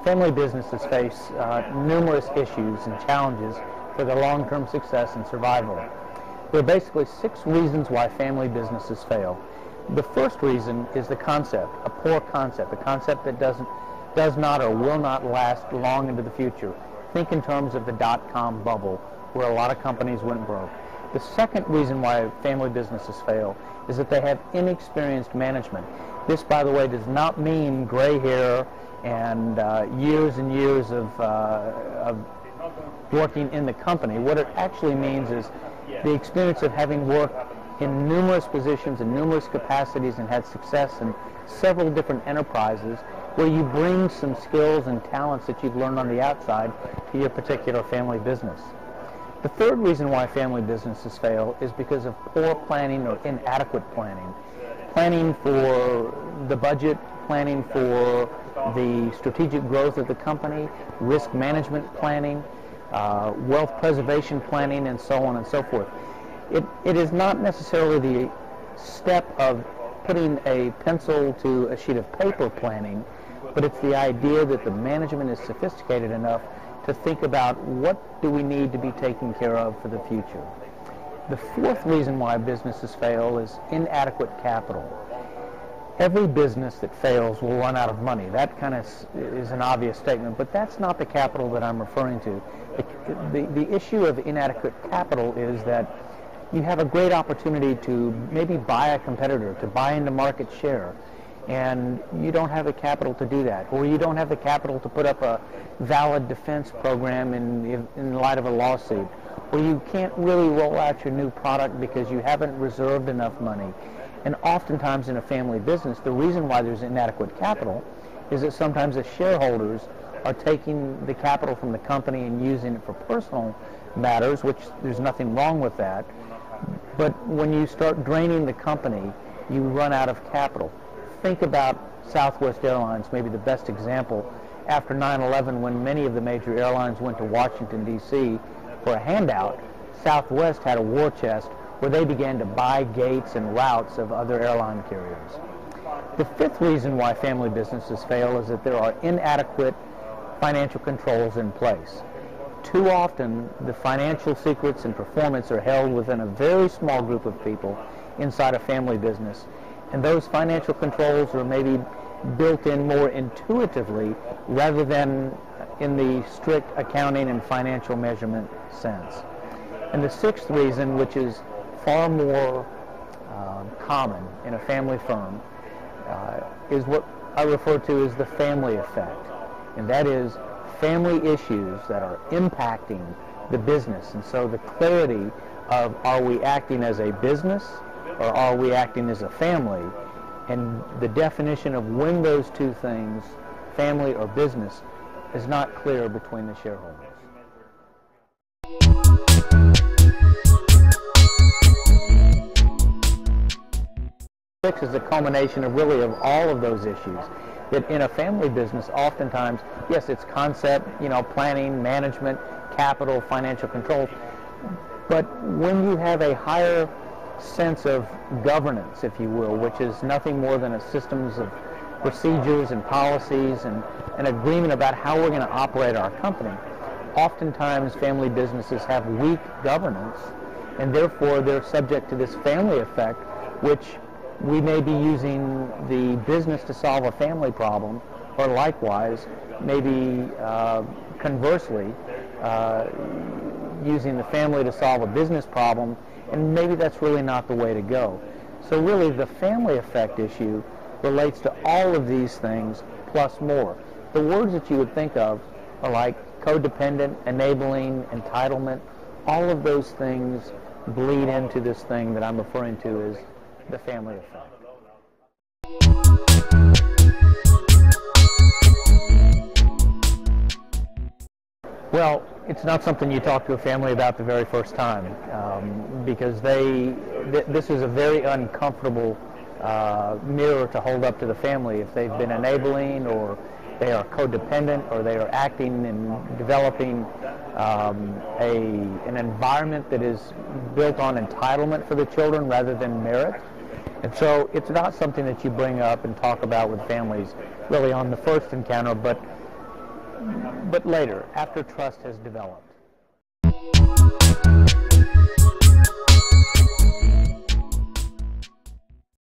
Family businesses face numerous issues and challenges for their long-term success and survival. There are basically 6 reasons why family businesses fail. The first reason is the concept, a poor concept, a concept that does not or will not last long into the future. Think in terms of the dot-com bubble, where a lot of companies went broke. The second reason why family businesses fail is that they have inexperienced management. This, by the way, does not mean gray hair and years and years of working in the company. What it actually means is the experience of having worked in numerous positions in numerous capacities and had success in several different enterprises, where you bring some skills and talents that you've learned on the outside to your particular family business. The third reason why family businesses fail is because of poor planning or inadequate planning. Planning for the budget, planning for the strategic growth of the company, risk management planning, wealth preservation planning, and so on and so forth. It is not necessarily the step of putting a pencil to a sheet of paper planning, but it's the idea that the management is sophisticated enough to think about what do we need to be taken care of for the future. The fourth reason why businesses fail is inadequate capital. Every business that fails will run out of money. That kind of is an obvious statement, but that's not the capital that I'm referring to. The issue of inadequate capital is that you have a great opportunity to maybe buy a competitor, to buy into market share, and you don't have the capital to do that, or you don't have the capital to put up a valid defense program in light of a lawsuit, or you can't really roll out your new product because you haven't reserved enough money. And oftentimes in a family business, the reason why there's inadequate capital is that sometimes the shareholders are taking the capital from the company and using it for personal matters, which there's nothing wrong with that. But when you start draining the company, you run out of capital. Think about Southwest Airlines, maybe the best example. After 9/11, when many of the major airlines went to Washington, D.C. for a handout, Southwest had a war chest where they began to buy gates and routes of other airline carriers. The fifth reason why family businesses fail is that there are inadequate financial controls in place. Too often, the financial secrets and performance are held within a very small group of people inside a family business, and those financial controls are maybe built in more intuitively rather than in the strict accounting and financial measurement sense. And the sixth reason, which is far more common in a family firm, is what I refer to as the family effect. And that is family issues that are impacting the business. And so the clarity of, are we acting as a business or are we acting as a family, and the definition of when those two things, family or business, is not clear between the shareholders. Six is the culmination of really of all of those issues. That in a family business, oftentimes, yes, it's concept, planning, management, capital, financial controls, but when you have a higher sense of governance, if you will, which is nothing more than a systems of procedures and policies and an agreement about how we're going to operate our company, oftentimes family businesses have weak governance, and therefore they're subject to this family effect, which we may be using the business to solve a family problem, or likewise, maybe conversely, using the family to solve a business problem, and maybe that's really not the way to go. So really, the family effect issue relates to all of these things, plus more. The words that you would think of are like codependent, enabling, entitlement. All of those things bleed into this thing that I'm referring to as the family effect. Well, it's not something you talk to a family about the very first time, because this is a very uncomfortable mirror to hold up to the family. If they've been enabling, or they are codependent, or they are acting and developing an environment that is built on entitlement for the children rather than merit. And so it's not something that you bring up and talk about with families really on the first encounter, but but later, after trust has developed.